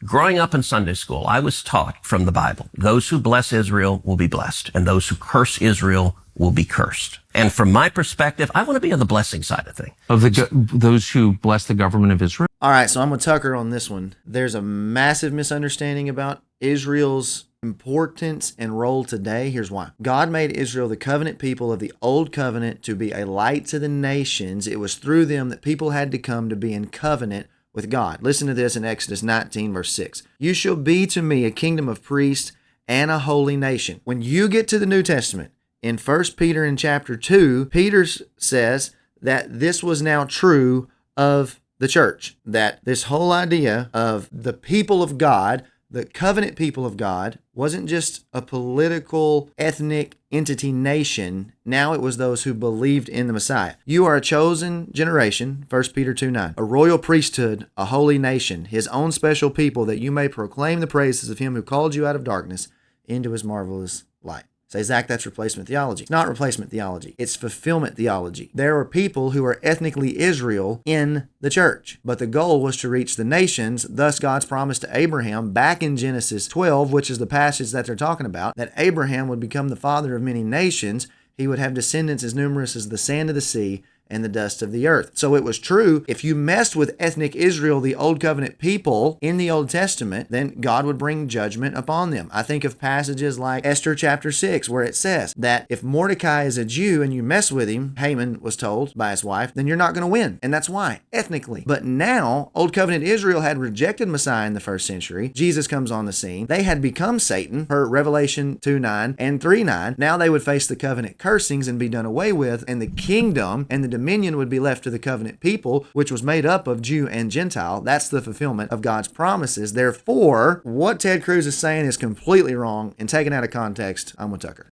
Growing up in Sunday school, I was taught from the Bible, those who bless Israel will be blessed, and those who curse Israel will be cursed. And from my perspective, I want to be on the blessing side of things. Of those who bless the government of Israel? All right, so I'm with Tucker on this one. There's a massive misunderstanding about Israel's importance and role today. Here's why. God made Israel the covenant people of the old covenant to be a light to the nations. It was through them that people had to come to be in covenant with God. Listen to this in Exodus 19, verse 6. You shall be to me a kingdom of priests and a holy nation. When you get to the New Testament, in 1 Peter in chapter 2, Peter says that this was now true of the church, that this whole idea of the people of God, the covenant people of God, wasn't just a political, ethnic entity nation. Now it was those who believed in the Messiah. You are a chosen generation, 1 Peter 2:9, a royal priesthood, a holy nation, his own special people, that you may proclaim the praises of him who called you out of darkness into his marvelous light. Say, Zach, that's replacement theology. It's not replacement theology. It's fulfillment theology. There are people who are ethnically Israel in the church, but the goal was to reach the nations. Thus, God's promise to Abraham back in Genesis 12, which is the passage that they're talking about, that Abraham would become the father of many nations. He would have descendants as numerous as the sand of the sea and the dust of the earth. So it was true. If you messed with ethnic Israel, the old covenant people in the Old Testament, then God would bring judgment upon them. I think of passages like Esther chapter 6, where it says that if Mordecai is a Jew and you mess with him, Haman was told by his wife, then you're not going to win. And that's why, ethnically. But now, old covenant Israel had rejected Messiah in the first century. Jesus comes on the scene. They had become Satan, per Revelation 2:9 and 3:9. Now they would face the covenant cursings and be done away with, and the kingdom and the dominion would be left to the covenant people, which was made up of Jew and Gentile. That's the fulfillment of God's promises. Therefore, what Ted Cruz is saying is completely wrong and taken out of context. I'm with Tucker.